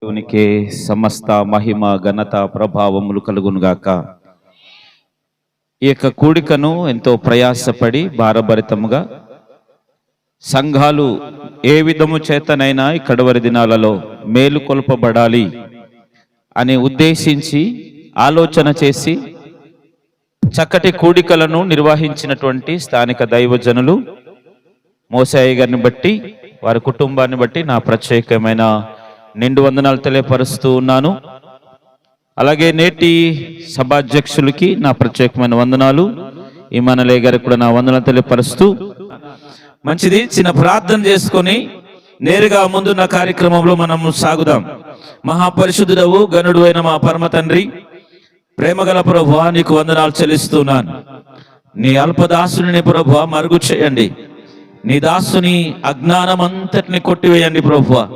దేవునికే సమస్త మహిమ ఘనత ప్రభావములు కలుగునుగాక. ఈ యొక్క కూడికను ఎంతో ప్రయాసపడి భారభరితముగా సంఘాలు ఏ విధము చేతనైనా ఈ కడవరి దినాలలో మేలుకొల్పబడాలి అని ఉద్దేశించి ఆలోచన చేసి చక్కటి కూడికలను నిర్వహించినటువంటి స్థానిక దైవజనులు మోసయ్య గారిని బట్టి, వారి కుటుంబాన్ని బట్టి నా ప్రత్యేకమైన నిండు వందనాలు తెలియపరుస్తూ ఉన్నాను. అలాగే నేటి సభాధ్యక్షులకి నా ప్రత్యేకమైన వందనాలు, ఇమానుయేల్ గారికి కూడా నా వందనాలు తెలియపరుస్తూ, మంచిది చిన్న ప్రార్థన చేసుకొని నేరుగా ముందున్న కార్యక్రమంలో మనం సాగుదాం. మహాపరిశుద్ధుడవు గనుడు అయిన మా పరమ తండ్రి, ప్రేమగల ప్రభువా, నీకు వందనాలు చెల్లిస్తున్నాను. నీ అల్పదాసుని ప్రభువా మరుగు చేయండి. నీ దాసుని అజ్ఞానం అంతటిని కొట్టివేయండి ప్రభువా.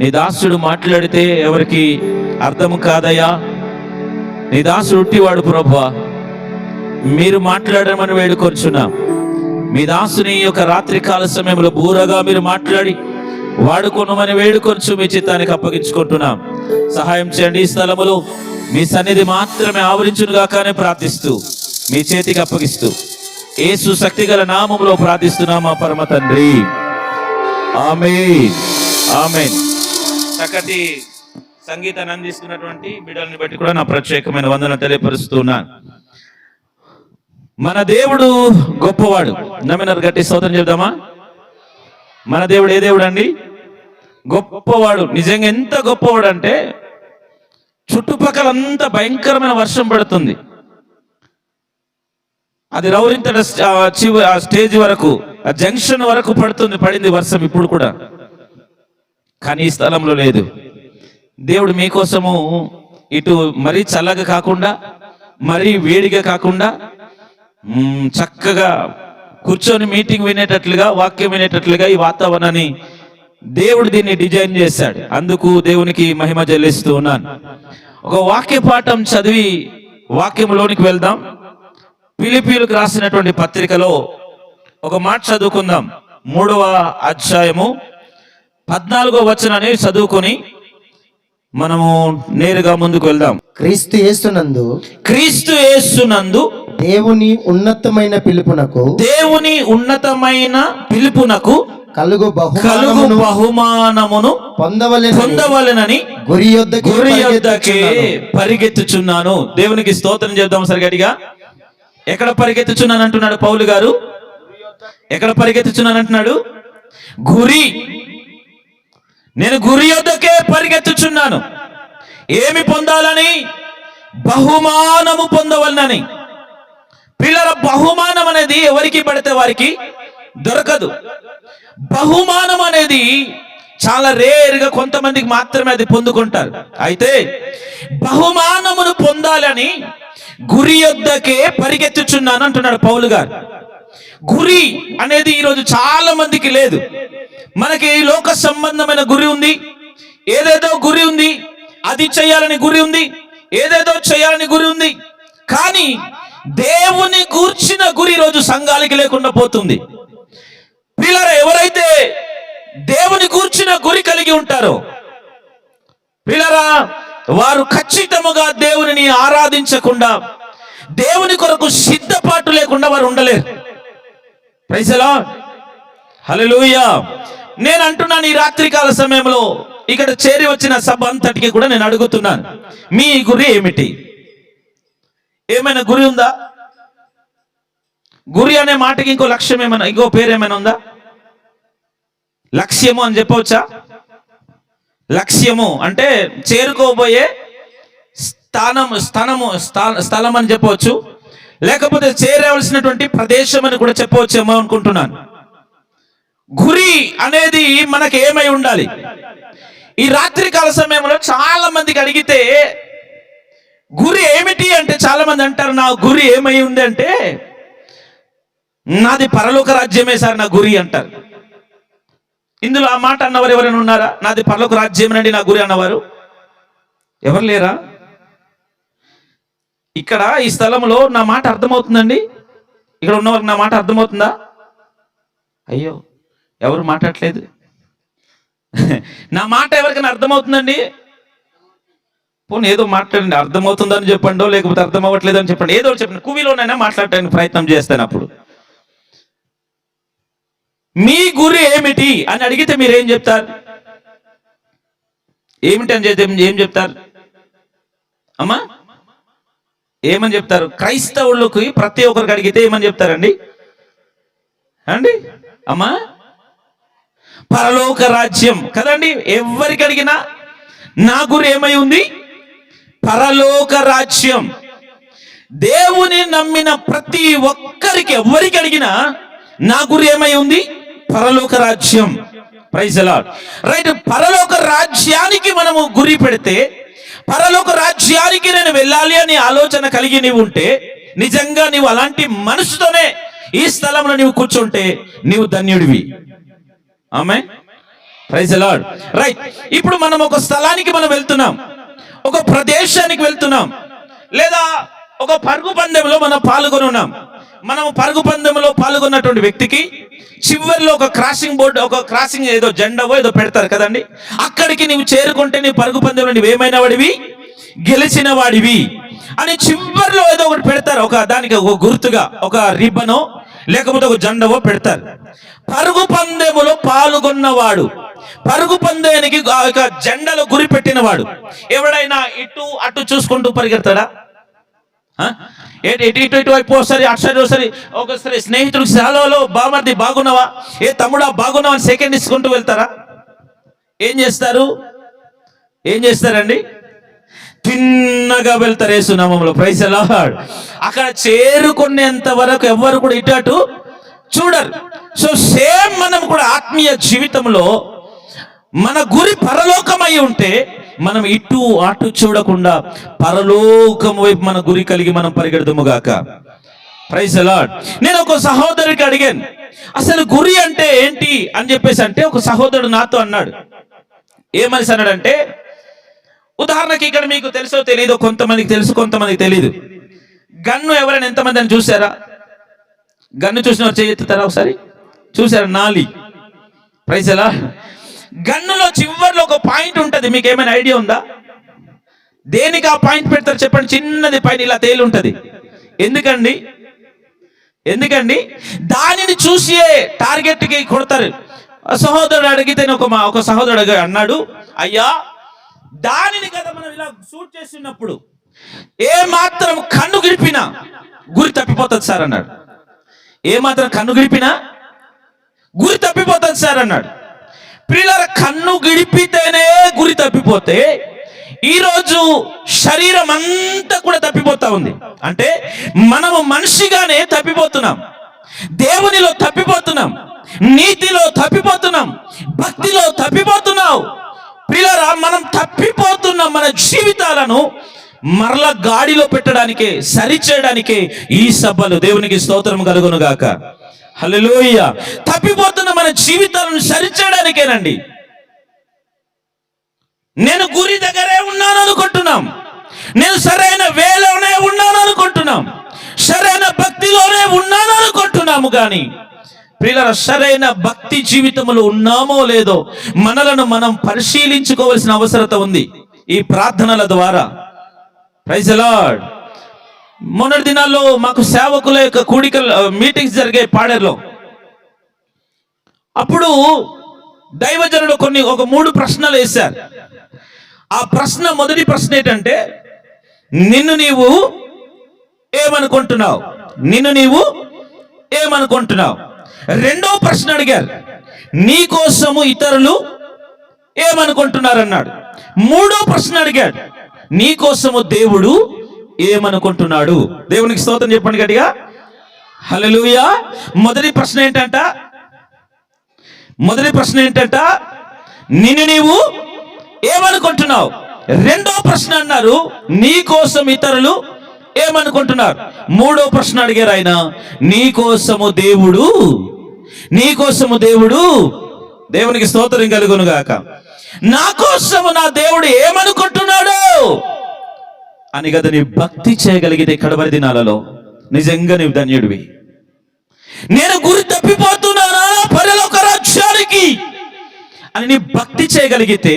నీ దాసుడు మాట్లాడితే ఎవరికి అర్థము కాదయ్యా. నీ దాసుడు ఉట్టివాడు ప్రభువా, మీరు మాట్లాడమని వేడుకొంచున్నాం. మీ దాసుని యొక్క రాత్రి కాల సమయంలో బూరగా మీరు మాట్లాడి వాడుకొనమని వేడుకొంచు మీ చిత్తానికి అప్పగించుకుంటున్నాం. సహాయం చేయండి. ఈ స్థలములో మీ సన్నిధి మాత్రమే ఆవరించునుగాకనే ప్రార్థిస్తూ మీ చేతికి అప్పగిస్తూ యేసు శక్తిగల నామములో ప్రార్థిస్తున్నాం మా పరమ తండ్రి, ఆమేన్ ఆమేన్. చక్కటి సంగీతాన్ని అందిస్తున్నటువంటి బిడ్డల్ని బట్టి కూడా నా ప్రత్యేకమైన వందన తెలియపరుస్తున్నాను. మన దేవుడు గొప్పవాడు. నమ్మినారు? గట్టి స్తోత్రం చెప్దామా? మన దేవుడు ఏ దేవుడు అండి? గొప్పవాడు. నిజంగా ఎంత గొప్పవాడు అంటే చుట్టుపక్కల అంతా భయంకరమైన వర్షం పడుతుంది. అది రౌరింతడ స్టేజ్ వరకు, ఆ జంక్షన్ వరకు పడింది వర్షం ఇప్పుడు కూడా. కానీ ఈ స్థలంలో లేదు. దేవుడు మీకోసము ఇటు మరీ చల్లగా కాకుండా మరీ వేడిగా కాకుండా చక్కగా కూర్చొని మీటింగ్ వినేటట్లుగా, వాక్యం వినేటట్లుగా ఈ వాతావరణాన్ని దేవుడు దీన్ని డిజైన్ చేశాడు. అందుకు దేవునికి మహిమ చెల్లిస్తూ ఉన్నాను. ఒక వాక్య పాఠం చదివి వాక్యంలోనికి వెళ్దాం. ఫిలిప్పీయులకు రాసినటువంటి పత్రికలో ఒక మాట చదువుకుందాం. 3వ అధ్యాయము 14వ వచనాన్ని చదువుకొని మనము నేరుగా ముందుకు వెళ్దాం. క్రీస్తు యేసునందు దేవుని ఉన్నతమైన పిలుపునకు కలుగు బహుమానమును పొందవలెనని గురి యొద్దకే పరిగెత్తుచున్నాను. దేవునికి స్తోత్రం చేద్దాం సరి గట్టిగా. ఎక్కడ పరిగెత్తుచున్నాను అంటున్నాడు పౌలు గారు? ఎక్కడ పరిగెత్తుచున్నాను అంటున్నాడు? నేను గురి యొద్దకే పరిగెత్తుచున్నాను. ఏమి పొందాలని? బహుమానము పొందవలనని. పిల్లల బహుమానం అనేది ఎవరికి పడితే వారికి దొరకదు. బహుమానం అనేది చాలా రేరుగా కొంతమందికి మాత్రమే అది పొందుకుంటారు. అయితే బహుమానమును పొందాలని గురి యొద్దకే పరిగెత్తుచున్నాను అంటున్నాడు పౌలు గారు. గురి అనేది ఈరోజు చాలా మందికి లేదు. మనకి లోక సంబంధమైన గురి ఉంది, ఏదేదో గురి ఉంది, అది చేయాలని గురి ఉంది, ఏదేదో చేయాలని గురి ఉంది. కానీ దేవుని గూర్చిన గురి రోజు సంఘాలకి లేకుండా పోతుంది. పిల్లలు ఎవరైతే దేవుని గూర్చిన గురి కలిగి ఉంటారో పిల్లరా, వారు ఖచ్చితముగా దేవునిని ఆరాధించకుండా, దేవుని కొరకు సిద్ధపాటు లేకుండా వారు ఉండలేరు. ప్రైజ్ ది లార్డ్, హల్లెలూయా. నేను అంటున్నాను, ఈ రాత్రికాల సమయంలో ఇక్కడ చేరి వచ్చిన సభ అంతటికి కూడా నేను అడుగుతున్నాను, మీ గురి ఏమిటి? ఏమైనా గురి ఉందా? గురి అనే మాటకి ఇంకో లక్ష్యం ఏమైనా, ఇంకో పేరు ఏమైనా ఉందా? లక్ష్యము అని చెప్పవచ్చా? లక్ష్యము అంటే చేరుకోబోయే స్థలం అని చెప్పవచ్చు, లేకపోతే చేరవలసినటువంటి ప్రదేశం అని కూడా చెప్పవచ్చేమో అనుకుంటున్నాను. గురి అనేది మనకి ఏమై ఉండాలి? ఈ రాత్రికాల సమయంలో చాలా మందికి అడిగితే గురి ఏమిటి అంటే చాలా మంది అంటారు, నా గురి ఏమై ఉంది అంటే నాది పరలోక రాజ్యమే సార్ నా గురి అంటారు. ఇందులో ఆ మాట అన్నవారు ఎవరైనా ఉన్నారా? నాది పరలోక రాజ్యమేనండి నా గురి అన్నవారు ఎవరు లేరా? ఇక్కడ ఈ స్థలంలో నా మాట అర్థమవుతుందండి? ఇక్కడ ఉన్నవారికి నా మాట అర్థమవుతుందా? అయ్యో, ఎవరు మాట్లాడలేదు. నా మాట ఎవరికైనా అర్థమవుతుందండి? పోనీ ఏదో మాట్లాడండి, అర్థమవుతుందని చెప్పండో లేకపోతే అర్థం అవ్వట్లేదని చెప్పండి, ఏదో చెప్పండి. కువిలోనైనా మాట్లాడటానికి ప్రయత్నం చేస్తాను. అప్పుడు మీ గురి ఏమిటి అని అడిగితే మీరేం చెప్తారు? ఏమిటి అని చెప్తే ఏం చెప్తారు అమ్మా? ఏమని చెప్తారు? క్రైస్తవులకు ప్రతి ఒక్కరికి అడిగితే ఏమని చెప్తారండి అండి అమ్మా? పరలోక రాజ్యం కదండి. ఎవరికి అడిగినా నా గురి ఏమై ఉంది? పరలోక రాజ్యం. దేవుని నమ్మిన ప్రతి ఒక్కరికి ఎవరికి అడిగినా నా గురి ఏమై ఉంది? పరలోక రాజ్యం. Praise the lord. రైట్. పరలోక రాజ్యానికి మనము గురి పెడితే, పరలోక రాజ్యానికి నేను వెళ్ళాలి అని ఆలోచన కలిగి నీవు ఉంటే, నిజంగా నీవు అలాంటి మనసుతోనే ఈ స్థలంలో నీవు కూర్చుంటే నీవు ధన్యుడివి. Amen. Praise the lord. Right. ఇప్పుడు మనం ఒక స్థలానికి మనం వెళ్తున్నాం, ఒక ప్రదేశానికి వెళ్తున్నాం, లేదా ఒక పరుగు పందెంలో మనం పాల్గొని ఉన్నాం. మనం పరుగు పందెంలో పాల్గొన్నటువంటి వ్యక్తికి చివరిలో ఒక క్రాసింగ్ బోర్డు, ఒక క్రాసింగ్ ఏదో జెండావో ఏదో పెడతారు కదండి. అక్కడికి నీవు చేరుకుంటే నీ పరుగు పందెంలో నువ్వు ఏమైనా వాడివి, గెలిచిన వాడివి అని చివరిలో ఏదో ఒకటి పెడతారు. ఒక దానికి ఒక గుర్తుగా ఒక రిబ్బనో లేకపోతే ఒక జెండావో పెడతారు. పరుగు పందెములో పాల్గొన్నవాడు, పరుగు పందెనికి జెండాలో గురి పెట్టినవాడు ఎవడైనా ఇటు అటు చూసుకుంటూ పరిగెడతాడా? ఇటు ఇటు వైపు ఒకసారి అటు సైడ్ ఒకసారి స్నేహితుడికి హలో బామర్ది బాగున్నావా, ఏ తమ్ముడా బాగున్నావా అని సెకండ్ ఇచ్చుకుంటూ వెళ్తారా? ఏం చేస్తారు? ఏం చేస్తారండి? తిన్నగా వెళ్తారు యేసునామములో. Praise the lord. అక్కడ చేరుకునేంత వరకు ఎవ్వరు కూడా ఇటు అటు చూడరు. సో సేమ్ మనం కూడా ఆత్మీయ జీవితంలో మన గురి పరలోకమై ఉంటే మనం ఇటు అటు చూడకుండా పరలోకం వైపు మన గురి కలిగి మనం పరిగెడదుము గాక. Praise the Lord. నేను ఒక సహోదరుడికి అడిగాను, అసలు గురి అంటే ఏంటి అని చెప్పేసి. అంటే ఒక సహోదరుడు నాతో అన్నాడు. ఏమని అన్నాడంటే, ఉదాహరణకి ఇక్కడ మీకు తెలుసో తెలీదో, కొంతమందికి తెలుసు కొంతమందికి తెలీదు. గన్ను ఎవరైనా ఎంతమంది అని చూసారా? గన్ను చూసిన చేయెత్తుతారా ఒకసారి? చూసారా? నాలి. Praise the lord. గన్నులో చివర్లో ఒక పాయింట్ ఉంటుంది. మీకు ఏమైనా ఐడియా ఉందా? దేనికి ఆ పాయింట్ పెడతారు చెప్పండి? చిన్నది పైన ఇలా తేలి ఉంటుంది. ఎందుకండి? ఎందుకండి? దానిని చూసి టార్గెట్ కి కొడతారు. సహోదరుడు అడిగితే ఒక సహోదరుడు అన్నాడు, అయ్యా దానిని కదా మనం ఇలా షూట్ చేస్తున్నప్పుడు ఏ మాత్రం కన్ను గిడిపినా గురి తప్పిపోతుంది సార్ అన్నాడు. ఏ మాత్రం కన్ను గిడిపినా గురి తప్పిపోతుంది సార్ అన్నాడు. ప్రియులారా, కన్ను గిడిపితేనే గురి తప్పిపోతే ఈరోజు శరీరం అంతా కూడా తప్పిపోతా ఉంది. అంటే మనము మనిషిగానే తప్పిపోతున్నాం, దేవునిలో తప్పిపోతున్నాం, నీతిలో తప్పిపోతున్నాం, భక్తిలో తప్పిపోతున్నావు. ప్రియులారా, మనం తప్పిపోతున్న మన జీవితాలను మరలా గాడిలో పెట్టడానికే, సరిచేయడానికే ఈ సభలు. దేవునికి స్తోత్రం కలుగును గాక. హల్లెలూయా. తప్పిపోతున్న మన జీవితాలను సరిచేయడానికేనండి. నేను గురి దగ్గరే ఉన్నాను అనుకుంటున్నాం, నేను సరైన వేలోనే ఉన్నాను అనుకుంటున్నాం, సరైన భక్తిలోనే ఉన్నాను అనుకుంటున్నాము. కానీ ప్రియులారా, సరైన భక్తి జీవితంలో ఉన్నామో లేదో మనలను మనం పరిశీలించుకోవాల్సిన అవసరత ఉంది ఈ ప్రార్థనల ద్వారా. Praise the Lord. మొన్నటి దినాల్లో మాకు సేవకుల యొక్క కూడికలు మీటింగ్స్ జరిగాయి పాడేరులో. అప్పుడు దైవజనుడు ఒక 3 ప్రశ్నలు వేశారు. ఆ ప్రశ్న, మొదటి ప్రశ్న ఏంటంటే, నిన్ను నీవు ఏమనుకుంటున్నావు? నిన్ను నీవు ఏమనుకుంటున్నావు? రెండో ప్రశ్న అడిగారు, నీ కోసము ఇతరులు ఏమనుకుంటున్నారు అన్నాడు. మూడో ప్రశ్న అడిగాడు, నీ కోసము దేవుడు ఏమనుకుంటున్నాడు? దేవునికి స్తోత్రం చెప్పండి గట్టిగా. హల్లెలూయా. మొదటి ప్రశ్న ఏంటంట? నిన్ను నీవు ఏమనుకుంటున్నావు? రెండో ప్రశ్న అన్నారు, నీ కోసం ఇతరులు ఏమనుకుంటున్నారు? మూడో ప్రశ్న అడిగారు ఆయన, నీ కోసము దేవుడు. దేవునికి స్తోత్రం కలుగును గాక. నా కోసము నా దేవుడు ఏమనుకుంటున్నాడు అని కదా నీ భక్తి చేయగలిగితే కడవరి దినాలలో నిజంగా నీవు ధన్యుడివి. నేను గురి తప్పిపోతున్నానా పరలోక రాజ్యానికి అని నీ భక్తి చేయగలిగితే,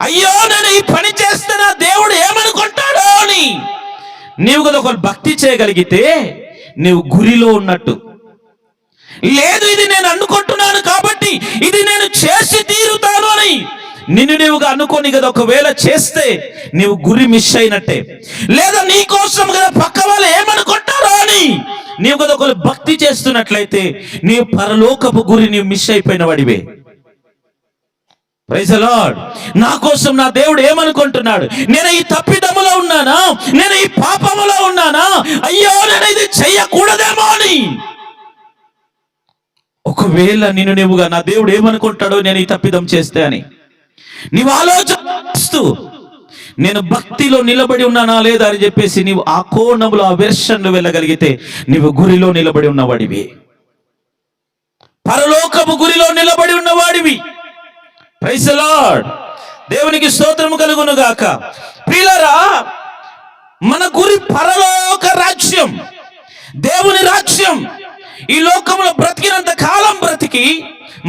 అయ్యో నేను ఈ పని చేస్తే నా దేవుడు ఏమనుకుంటాడో అని నీవు కదా ఒక భక్తి చేయగలిగితే నీవు గురిలో ఉన్నట్టు. లేదు ఇది నేను అనుకుంటున్నాను కాబట్టి ఇది నేను చేసి తీరుతాను అని నిన్ను నీవుగా అనుకోని కదా ఒకవేళ చేస్తే నీవు గురి మిస్ అయినట్టే. లేదా నీ కోసం కదా పక్క వాళ్ళు ఏమనుకుంటారో అని నీవు కదా ఒక భక్తి చేస్తున్నట్లయితే నీవు పరలోకపు గురి నీవు మిస్ అయిపోయిన వాడివే. Praise the Lord. నా కోసం నా దేవుడు ఏమనుకుంటున్నాడు, నేను ఈ తప్పిదములో ఉన్నానా, నేను ఈ పాపములో ఉన్నానా, అయ్యో నేను ఇది చెయ్యకూడదేమో అని ఒకవేళ నిన్ను నీవుగా నా దేవుడు ఏమనుకుంటాడో నేను ఈ తప్పిదం చేస్తే అని నీవు ఆలోచిస్తూ నేను భక్తిలో నిలబడి ఉన్నానా లేదా అని చెప్పేసి నీవు ఆ కోణంలో ఆ వెర్షన్లు వెళ్ళగలిగితే నీవు గురిలో నిలబడి ఉన్నవాడివి, పరలోకపు గురిలో నిలబడి ఉన్నవాడివి. Praise the Lord. దేవునికి స్తోత్రము కలుగును గాక. ప్రియులారా, మన గురి పరలోక రాజ్యం, దేవుని రాజ్యం. ఈ లోకంలో బ్రతికినంత కాలం బ్రతికి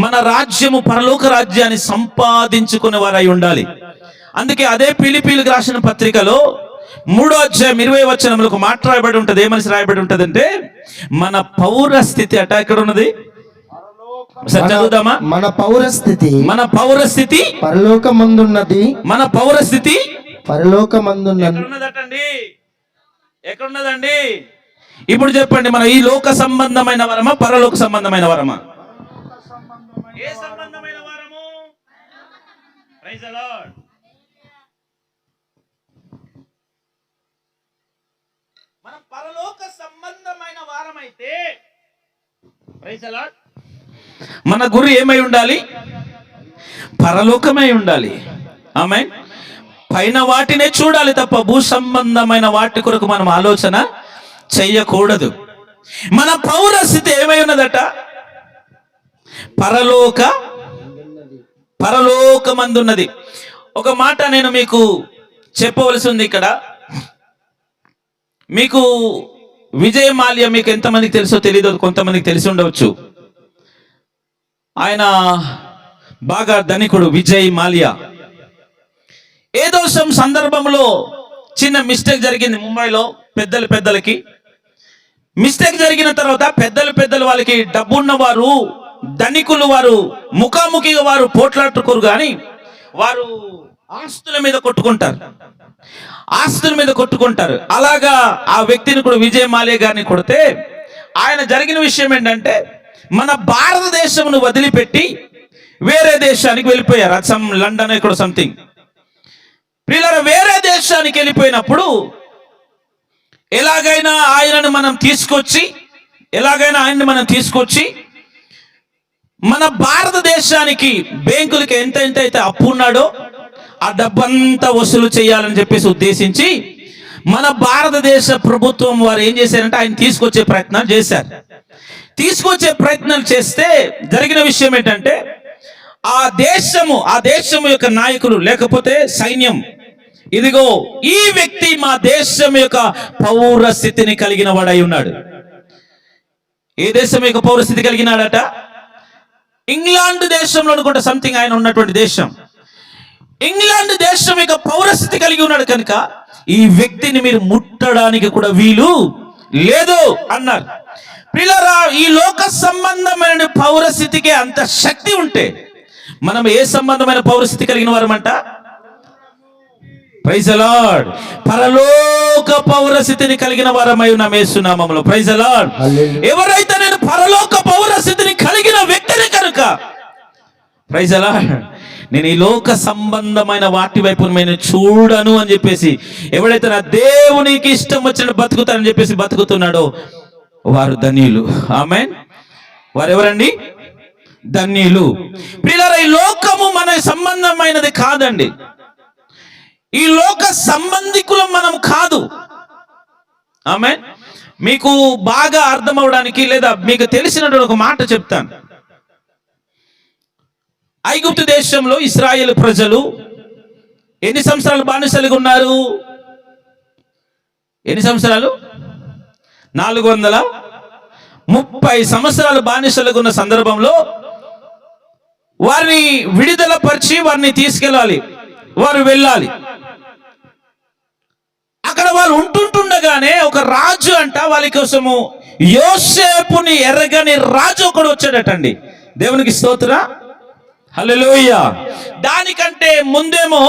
మన రాజ్యము పరలోక రాజ్యాన్ని సంపాదించుకునే వారై ఉండాలి. అందుకే అదే ఫిలిప్పీయులకు రాసిన పత్రికలో 3వ అధ్యాయం 20వ వచనంలో ఒక మాట రాయబడి ఉంటది. ఏమని రాయబడి ఉంటది అంటే మన పౌరస్థితి అట ఎక్కడ ఉన్నది చదువుదామా? మన పౌరస్థితి పరలోకమందున్నది. మన పౌరస్థితి పరలోకమందున్నది. ఎక్కడున్నదండి? ఇప్పుడు చెప్పండి, మన ఈ లోక సంబంధమైన వరమా పరలోక సంబంధమైన వరమా? ఏ సంబంధమైన వరము? Praise the Lord. మన పరలోక సంబంధమైన వారమైతే ప్రైజ్ ది లార్డ్ మన గురి ఏమై ఉండాలి? పరలోకమై ఉండాలి. ఆమేన్. పైన వాటినే చూడాలి తప్ప భూ సంబంధమైన వాటి కొరకు మనం ఆలోచన చెయ్యకూడదు. మన పౌరస్థితి ఏమై ఉన్నదట? పరలోకమందున్నది. ఒక మాట నేను మీకు చెప్పవలసి ఉంది ఇక్కడ. మీకు విజయ్ మాల్యా మీకు ఎంతమందికి తెలుసో తెలియదు, కొంతమందికి తెలిసి ఉండవచ్చు. ఆయన బాగా ధనికుడు విజయ్ మాల్యా. ఏదో సందర్భంలో చిన్న మిస్టేక్ జరిగింది ముంబైలో. పెద్దలకి మిస్టేక్ జరిగిన తర్వాత పెద్దలు వాళ్ళకి డబ్బున్న వారు ధనికులు వారు ముఖాముఖిగా వారు పోట్లాడుకోరు కానీ వారు ఆస్తుల మీద కొట్టుకుంటారు. అలాగా ఆ వ్యక్తిని కూడా విజయ్ మాల్యా గారిని కొడితే ఆయన జరిగిన విషయం ఏంటంటే మన భారతదేశమును వదిలిపెట్టి వేరే దేశానికి వెళ్ళిపోయారు. అసమ్ లండన్ ఇక్కడ సంథింగ్. పిల్లలు వేరే దేశానికి వెళ్ళిపోయినప్పుడు ఎలాగైనా ఆయనను మనం తీసుకొచ్చి మన భారతదేశానికి బ్యాంకులకి ఎంత అయితే అప్పు ఉన్నాడో ఆ డబ్బంతా వసూలు చేయాలని చెప్పేసి ఉద్దేశించి మన భారతదేశ ప్రభుత్వం వారు ఏం చేశారంటే ఆయన తీసుకొచ్చే ప్రయత్నాలు చేస్తే జరిగిన విషయం ఏంటంటే ఆ దేశము యొక్క నాయకులు లేకపోతే సైన్యం, ఇదిగో ఈ వ్యక్తి మా దేశం యొక్క పౌరస్థితిని కలిగిన వాడై ఉన్నాడు. ఏ దేశం యొక్క పౌరస్థితి కలిగినాడట? ఇంగ్లాండ్ దేశంలో అనుకుంటా సంథింగ్ ఆయన ఉన్నటువంటి దేశం. ఇంగ్లాండ్ దేశం యొక్క పౌరస్థితి కలిగి ఉన్నాడు కనుక ఈ వ్యక్తిని మీరు ముట్టడానికి కూడా వీలు లేదు అన్నారు. పిల్లరా, ఈ లోక సంబంధమైన పౌరస్థితికి అంత శక్తి ఉంటే మనం ఏ సంబంధమైన పౌరస్థితి కలిగిన వారమంట? Praise the Lord. పరలోక పౌరస్థితిని కలిగిన వారమై ఉన్నాం యేసు నామములో. Praise the Lord. ఎవరైతే నేను పరలోక పౌరస్థితిని కలిగిన వ్యక్తిని కనుక ప్రైజ్ ది లార్డ్ నేను ఈ లోక సంబంధమైన వాటి వైపు నేను చూడను అని చెప్పేసి ఎవడైతే నా దేవునికి ఇష్టం వచ్చినట్టు బతుకుతానని చెప్పేసి బతుకుతున్నాడో వారు ధన్యులు. ఆమేన్. వారెవరండి? ధన్యులు. ప్రియులారా, ఈ లోకము మన సంబంధమైనది కాదండి. ఈ లోక సంబంధికులం మనం కాదు. ఆమేన్. మీకు బాగా అర్థం అవడానికి లేదా మీకు తెలిసినటువంటి ఒక మాట చెప్తాను. ఐగుప్తు దేశంలో ఇశ్రాయేలు ప్రజలు ఎన్ని సంవత్సరాలు బానిసలుగా ఉన్నారు? ఎన్ని సంవత్సరాలు? 430 సంవత్సరాలు బానిసలుగా ఉన్న సందర్భంలో వారిని విడుదల పరిచి వారిని తీసుకెళ్ళాలి, వారు వెళ్ళాలి. అక్కడ వారు ఉంటుండగానే ఒక రాజు అంట వాళ్ళ కోసము యోసేపుని ఎరగని రాజు ఒకడు వచ్చాడటండి. దేవునికి స్తోత్ర, హల్లెలూయా. దానికంటే ముందేమో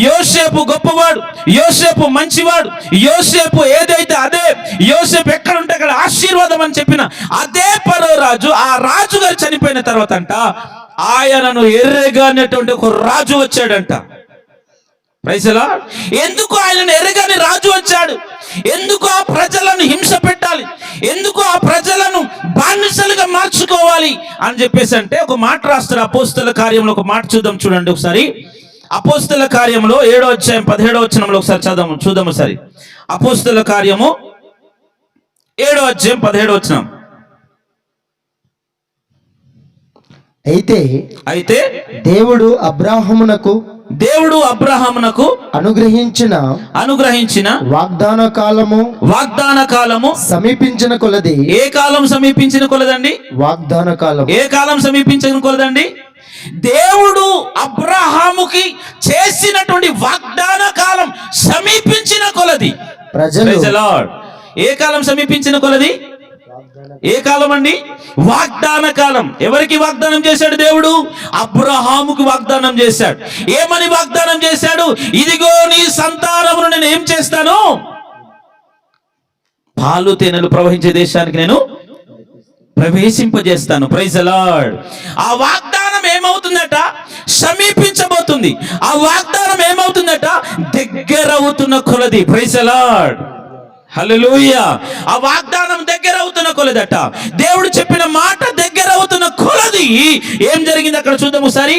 యోసేపు గొప్పవాడు, యోసేపు మంచివాడు, యోసేపు ఏదైతే అదే, యోసేపు ఎక్కడ ఉంటే అక్కడ ఆశీర్వాదం అని చెప్పిన అదే ఫరో రాజు, ఆ రాజు గారు చనిపోయిన తర్వాత అంట ఆయనను ఎర్రగానేటువంటి ఒక రాజు వచ్చాడంట. Praise the lord. ఎందుకు ఆయనను ఎరగని రాజు వచ్చాడు? ఎందుకు ఆ ప్రజలను హింస పెట్టాలి, ఎందుకు ఆ ప్రజలను బానిసలుగా మార్చుకోవాలి అని చెప్పేసి అంటే ఒక మాట రాస్తారు అపోస్తల కార్యంలో. ఒక మాట చూద్దాం, చూడండి ఒకసారి. అపోస్తల కార్యంలో 7వ అధ్యాయం 17వ వచనంలో ఒకసారి చూద్దాము సరి. అపోస్తల కార్యము 7వ అధ్యాయం 17వ వచనం. అయితే దేవుడు అబ్రాహామునకు అనుగ్రహించిన వాగ్దాన కాలము సమీపించిన కొలది. ఏ కాలం సమీపించిన కొలదండి? వాగ్దాన కాలం. ఏ కాలం సమీపించిన కొలదండి? దేవుడు అబ్రాహాముకి చేసినటువంటి వాగ్దాన కాలం సమీపించిన కొలది. ప్రజలు ఏ కాలం సమీపించిన కొలది? ఏ కాలం అండి? వాగ్దాన కాలం. ఎవరికి వాగ్దానం చేశాడు దేవుడు? అబ్రహాముకు వాగ్దానం చేశాడు. ఏమని వాగ్దానం చేశాడు? ఇదిగో నీ సంతానమును నేను ఏం చేస్తాను? పాలు తేనెలు ప్రవహించే దేశానికి నేను ప్రవేశింపజేస్తాను. Praise the lord. ఆ వాగ్దానం ఏమవుతుందట? సమీపించబోతుంది. ఆ వాగ్దానం ఏమవుతుందట? దగ్గర అవుతున్న కొలది. ప్రైజ్ ది లార్డ్, హల్లెలూయా. ఆ వాగ్దానం దగ్గర అవుతున్న కొలదట. దేవుడు చెప్పిన మాట దగ్గర అవుతున్న కొలది ఏం జరిగింది అక్కడ చూద్దాం ఒకసారి.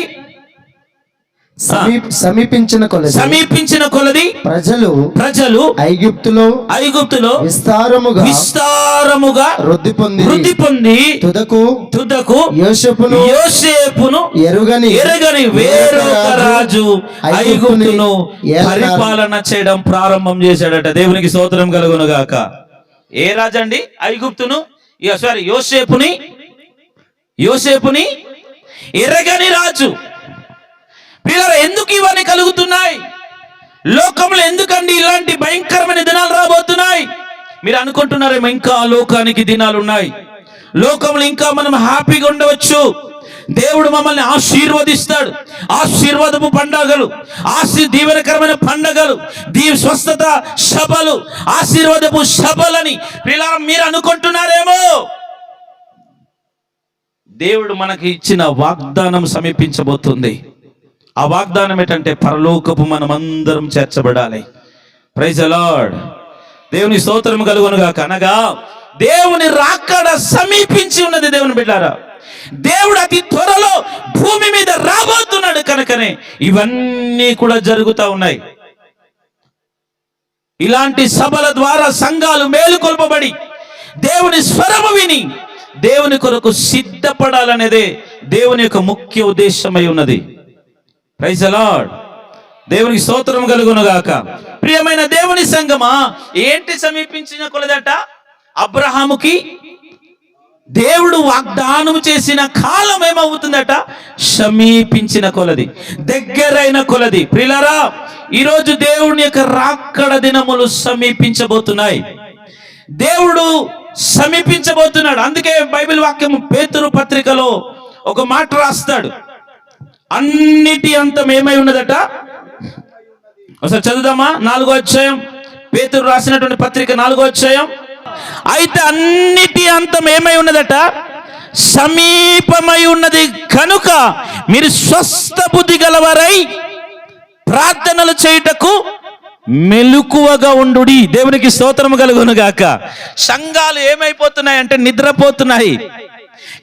సమీపించిన కొలది ప్రజలు ఐగుప్తులో విస్తారముగా వృద్ధి పొంది తుదకు యోసేపును ఎరగని వేరొక రాజు ఐగుప్తును పరిపాలన చేయడం ప్రారంభం చేశాడట. దేవునికి స్తోత్రం కలుగును గాక. ఏ రాజు అండి? ఐగుప్తును యోసేపుని ఎరగని రాజు. పిల్లలు, ఎందుకు ఇవన్నీ కలుగుతున్నాయి లోకంలో? ఎందుకండి ఇలాంటి భయంకరమైన దినాలు రాబోతున్నాయి? మీరు అనుకుంటున్నారేమో ఇంకా లోకానికి దినాలు ఉన్నాయి, లోకంలో ఇంకా మనం హ్యాపీగా ఉండవచ్చు, దేవుడు మమ్మల్ని ఆశీర్వదిస్తాడు, ఆశీర్వాదపు పండగలు, దీవెనకరమైన పండగలు, స్వస్థత సభలు, ఆశీర్వాదపు సభలని పిల్లలు మీరు అనుకుంటున్నారేమో. దేవుడు మనకి ఇచ్చిన వాగ్దానం సమీపించబోతుంది. ఆ వాగ్దానం ఏంటంటే పరలోకపు మనమందరం చేర్చబడాలి. Praise the lord. దేవుని స్తోత్రం కలుగును గాక. అనగా దేవుని రాకడ సమీపించి ఉన్నది. దేవుని బిడ్డారా, దేవుడు అతి త్వరలో భూమి మీద రాబోతున్నాడు. కనుకనే ఇవన్నీ కూడా జరుగుతూ ఉన్నాయి. ఇలాంటి సభల ద్వారా సంఘాలు మేలుకొల్పబడి దేవుని స్వరము విని దేవుని కొరకు సిద్ధపడాలనేదే దేవుని యొక్క ముఖ్య ఉద్దేశమై ఉన్నది. Praise the Lord. దేవునికి స్తోత్రం కలుగును గాక. ప్రియమైన దేవుని సంగమా, ఏంటి సమీపించిన కొలదట? అబ్రహాముకి దేవుడు వాగ్దానం చేసిన కాలం ఏమవుతుందట? సమీపించిన కొలది, దగ్గరైన కొలది. ప్రియులారా, ఈరోజు దేవుని యొక్క రాకడ దినములు సమీపించబోతున్నాయి. దేవుడు సమీపించబోతున్నాడు. అందుకే బైబిల్ వాక్యం పేతురు పత్రికలో ఒక మాట రాస్తాడు. అన్నిటి అంతం ఏమై ఉన్నదట? ఒకసారి చదువుదామా? 4వ అధ్యాయం, పేతురు రాసినటువంటి పత్రిక 4వ అధ్యాయం. అయితే అన్నిటి అంతం ఏమై ఉన్నదట? సమీపమై ఉన్నది కనుక మీరు స్వస్థ బుద్ధి గలవారై ప్రార్థనలు చేయుటకు మెలకువగా ఉండుడి. దేవునికి స్తోత్రము కలుగును గాక. సంఘాలు ఏమైపోతున్నాయంటే నిద్రపోతున్నాయి.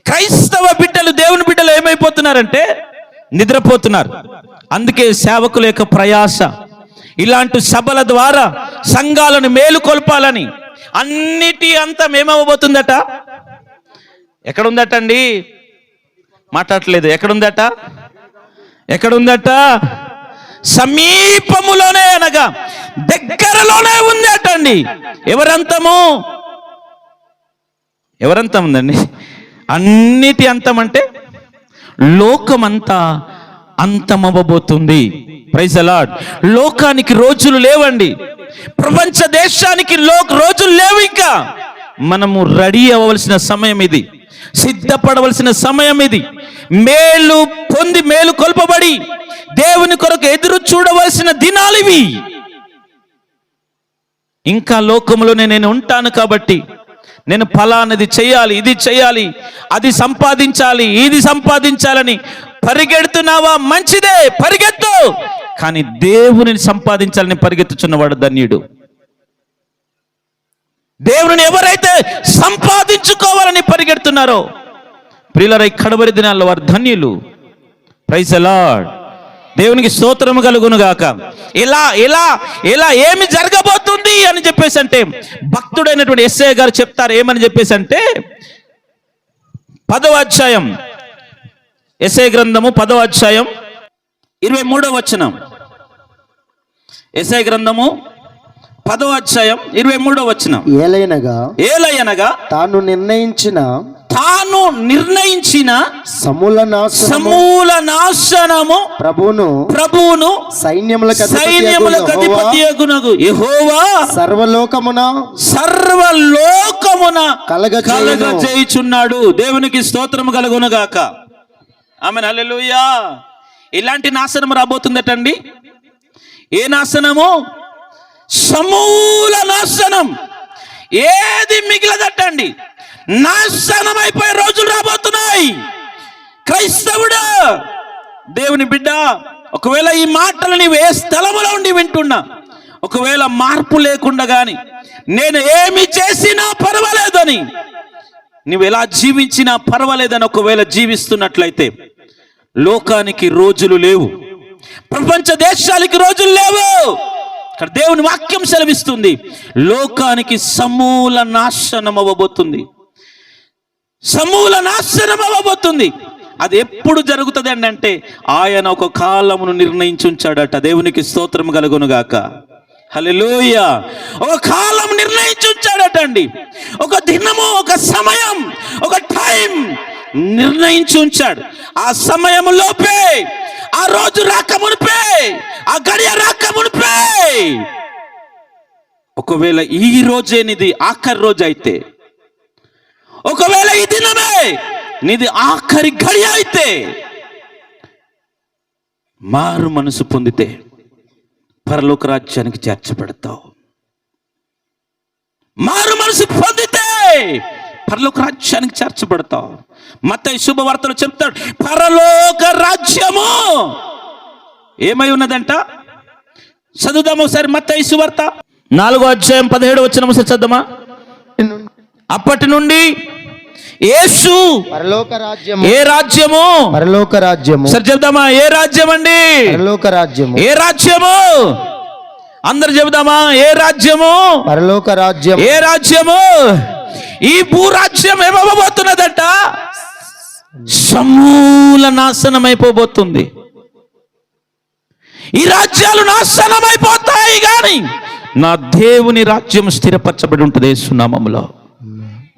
క్రైస్తవ బిడ్డలు, దేవుని బిడ్డలు ఏమైపోతున్నారంటే నిద్రపోతున్నారు. అందుకే సేవకుల యొక్క ప్రయాస ఇలాంటి సభల ద్వారా సంఘాలను మేలుకొల్పాలని. అన్నిటి అంతం ఏమవ్వబోతుందట? ఎక్కడుందటండి? మాట్లాడట్లేదు. ఎక్కడుందట? సమీపములోనే, అనగా దగ్గరలోనే ఉందటండి. ఎవరంతం ఉందండి? అన్నిటి అంతం అంటే లోకమంతా అంతమవ్వబోతుంది. Praise the lord. లోకానికి రోజులు లేవండి, ప్రపంచ దేశానికి రోజులు లేవు. ఇంకా మనము రెడీ అవ్వవలసిన సమయం ఇది, సిద్ధపడవలసిన సమయం ఇది. మేలు పొంది మేలు కొల్పబడి దేవుని కొరకు ఎదురు చూడవలసిన దినాలు ఇవి. ఇంకా లోకంలోనే నేను ఉంటాను కాబట్టి నేను ఫలానది చేయాలి, ఇది చేయాలి, అది సంపాదించాలి, ఇది సంపాదించాలని పరిగెడుతున్నావా? మంచిదే, పరిగెత్తు. కానీ దేవుని సంపాదించాలని పరిగెత్తుచున్నవాడు ధన్యుడు. దేవుని ఎవరైతే సంపాదించుకోవాలని పరిగెడుతున్నారో ప్రియులారా, ఈ కడవరి దినాల్లో వారు ధన్యులు. Praise the Lord. దేవునికి స్తోత్రము కలుగును గాక. ఇలా ఏమి జరగబోతుంది అని చెప్పేసి అంటే భక్తుడైనటువంటి యెషయా గారు చెప్తారు. ఏమని చెప్పేసి అంటే 10వ అధ్యాయం, యెషయా గ్రంథము 10వ అధ్యాయం 23వ వచనం. యెషయా గ్రంథము 10వ అధ్యాయం 23వ వచనం. ఏలయనగా తాను నిర్ణయించిన సమూల నాశనము ప్రభువును సైన్యములకు అధిపతియగునగు యెహోవా సర్వలోకమున కలగజేయుచున్నాడు. దేవునికి స్తోత్రము కలుగును గాక. ఆమేన్, హల్లెలూయా. ఇలాంటి నాశనం రాబోతుందటండి. ఏ నాశనము? సమూల నాశనం. ఏది మిగిలదటండి. నాశనం అయిపోయే రోజులు రాబోతున్నాయి. క్రైస్తవుడా, దేవుని బిడ్డ, ఒకవేళ ఈ మాటలు నీవు ఏ స్థలములో ఉండి వింటున్నా, ఒకవేళ మార్పు లేకుండా గాని నేను ఏమి చేసినా పర్వాలేదని, నువ్వు ఎలా జీవించినా పర్వాలేదని ఒకవేళ జీవిస్తున్నట్లయితే లోకానికి రోజులు లేవు, ప్రపంచ దేశాలకి రోజులు లేవు. ఇక్కడ దేవుని వాక్యం సెలవిస్తుంది, లోకానికి సమూల నాశనం అవ్వబోతుంది. సమూల నాశనం అవ్వబోతుంది. అది ఎప్పుడు జరుగుతుంది అంటే ఆయన ఒక కాలమును నిర్ణయించి ఉంచాడట. దేవునికి స్తోత్రం కలుగును గాక. హల్లెలూయా. ఒక కాలం నిర్ణయించి ఉంచాడట అండి. ఒక దినము, ఒక సమయం, ఒక టైం నిర్ణయించి ఉంచాడు. ఆ సమయంలోపే, ఆ రోజు రాకమునిపే, ఆ గడియ రాకమునిపే, ఒకవేళ ఈ రోజే నీది ఆఖరి రోజు అయితే, ఒకవేళ ఈ దినమే నీది ఆఖరి గడియ అయితే, మారు మనసు పొందితే పరలోక రాజ్యానికి చేర్చబడతావు. మారు మనసు పొందితే పరలోక రాజ్యానికి చేర్చబడతావు. మత్తయి శుభవార్తలు చెప్తాడు, పరలోక రాజ్యము ఏమై ఉన్నదంట. చదువుదాము ఒకసారి మత్తయి సువార్త 4వ అధ్యాయం 17వ వచనం చదువుదామా. అప్పటి నుండి యేసు పరలోక రాజ్యము, ఏ రాజ్యము? పరలోక రాజ్యము. సరే చెప్దామా, ఏ రాజ్యం అండి? పరలోక రాజ్యము. ఏ రాజ్యము? అందరు చెబుదామా, ఏ రాజ్యము? పరలోక రాజ్యం. ఏ రాజ్యము? ఈ భూరాజ్యం ఏమవ్వబోతున్నదట? సమూల నాశనం అయిపోబోతుంది. ఈ రాజ్యాలు నాశనం అయిపోతాయి, కానీ నా దేవుని రాజ్యం స్థిరపరచబడి ఉంటుంది యేసు నామములో.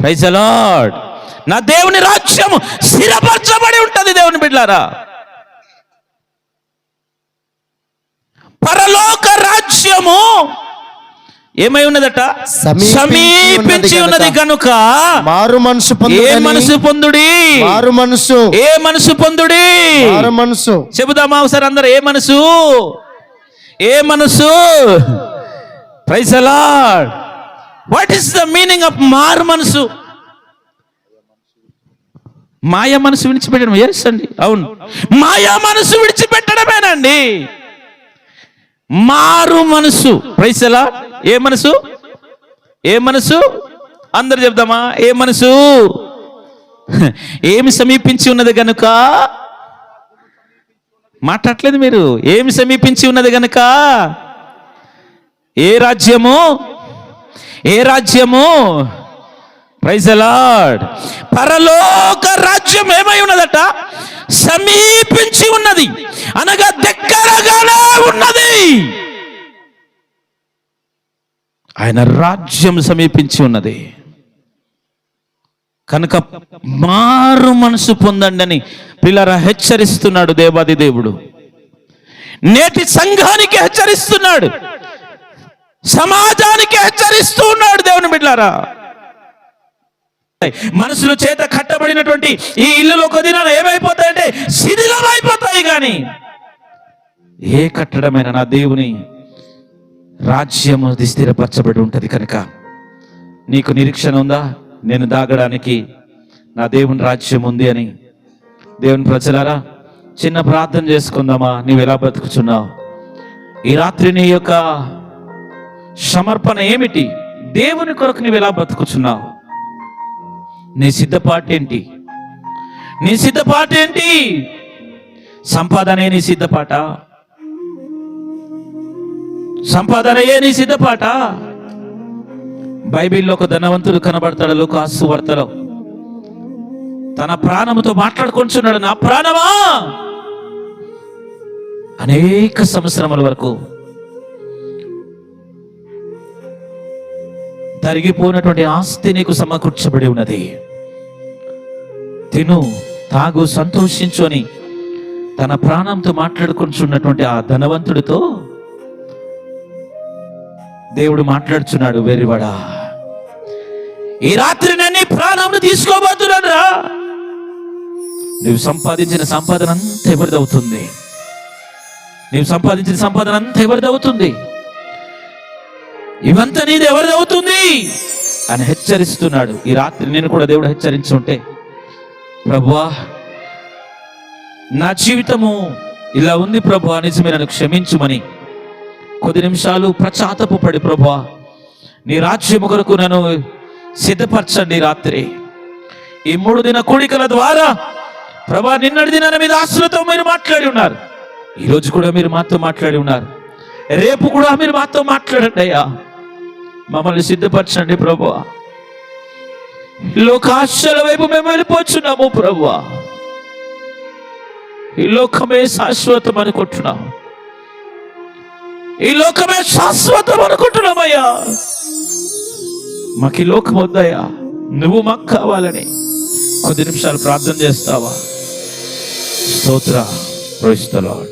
Praise the Lord. నా దేవుని రాజ్యం స్థిరపరచబడి ఉంటుంది. దేవుని బిడ్డలారా, పరలోక రాజ్యము ఏమై ఉన్నదట? సమీపించి ఉన్నది కనుక మారు మనసు ఏ మనసు పొందుడి? మారు మనసు. ఏ మనసు పొందుడి? మారు మనసు. చెబుదామా ఒకసారి అందరూ, ఏ మనసు? ఏ మనసు? Praise the Lord. What is the meaning of మారు మనసు? మాయా మనసు విడిచిపెట్టడం. ఎస్ అండి, అవును, మాయా మనసు విడిచిపెట్టడమేనండి మారు మనసు. Praise the lord. ఏ మనసు? ఏ మనసు? అందరు చెప్దామా, ఏ మనసు? ఏమి సమీపించి ఉన్నది గనుక, మాట్లాడలేదు మీరు, ఏమి సమీపించి ఉన్నది గనుక, ఏ రాజ్యము? ఏ రాజ్యము? Praise the Lord. పరలోక రాజ్యం ఏమై ఉన్నదట? సమీపించి ఉన్నది, అనగా దగ్గరగానే ఉన్నది. ఆయన రాజ్యం సమీపించి ఉన్నది కనుక మారు మనసు పొందండి అని పిల్లరా హెచ్చరిస్తున్నాడు దేవాది దేవుడు. నేటి సంఘానికి హెచ్చరిస్తున్నాడు, సమాజానికి హెచ్చరిస్తూ ఉన్నాడు. దేవుని బిడ్డలారా, మనసుల చేత కట్టబడినటువంటి ఈ ఇల్లులో కొద్దిగా ఏమైపోతాయంటే శిథిలమైపోతాయి. కానీ ఏ కట్టడమైన నా దేవుని రాజ్యము స్థిరపరచబడి ఉంటది. కనుక నీకు నిరీక్షణ ఉందా? నేను దాగడానికి నా దేవుని రాజ్యం ఉంది అని. దేవుని ప్రజలారా, చిన్న ప్రార్థన చేసుకుందామా? నీవు ఎలా బతుకుచున్నావు? ఈ రాత్రి నీ యొక్క సమర్పణ ఏమిటి? దేవుని కొరకు నీవు ఎలా బతుకుచున్నావు? నీ సిద్ధపాటు ఏంటి? నీ సిద్ధపాటు ఏంటి? సంపాదనే నీ సిద్ధపాట? సంపాదనయే నీ సిద్ధపాట? బైబిల్లో ఒక ధనవంతుడు కనబడతాడు లూకాసు వార్తలో. తన ప్రాణముతో మాట్లాడుకుంటున్నాడు, నా ప్రాణమా, అనేక సంవత్సరముల వరకు తరిగిపోయినటువంటి ఆస్తి నీకు సమకూర్చబడి ఉన్నది. తిను, తాగు, సంతోషించు అని తన ప్రాణంతో మాట్లాడుకుంటున్నటువంటి ఆ ధనవంతుడితో దేవుడు మాట్లాడుచున్నాడు, వెర్రివాడా, ఈ రాత్రి నేను నీ ప్రాణంను తీసుకోబోతున్నాను రా. నువ్వు సంపాదించిన సంపాదన అంతా ఎవరిదవుతుంది? నీవు సంపాదించిన సంపాదన అంతా ఎవరిదవుతుంది? ఇవంతా నీది ఎవరిదవుతుంది అని హెచ్చరిస్తున్నాడు. ఈ రాత్రి నేను కూడా దేవుడు హెచ్చరించుంటే, ప్రభువా, నా జీవితము ఇలా ఉంది ప్రభువా, నిజమే, నన్ను క్షమించుమని కొద్ది నిమిషాలు పశ్చాత్తాప పడి, ప్రభువా, నీ రాజ్యము కొరకు నన్ను సిద్ధపరచండి. రాత్రి ఈ 3 దిన కూడికల ద్వారా ప్రభా, నిన్నటి దినాన మీ దాసులతో మీరు మాట్లాడి ఉన్నారు, ఈరోజు కూడా మీరు మాతో మాట్లాడి ఉన్నారు, రేపు కూడా మీరు మాతో మాట్లాడండి అయ్యా. మమ్మల్ని సిద్ధపరచండి ప్రభువా. లోకాశల వైపు మేము వెళ్ళిపోతున్నాము ప్రభువా. ఈ లోకమే శాశ్వతం అనుకుంటున్నాం, ఈ లోకమే శాశ్వతం అనుకుంటున్నామయ్యా. మాకు ఈ లోకం వద్దయ్యా, నువ్వు మాకు కావాలని కొద్ది నిమిషాలు ప్రార్థన చేస్తావా? స్తోత్ర, ప్రైజ్ ది లార్డ్.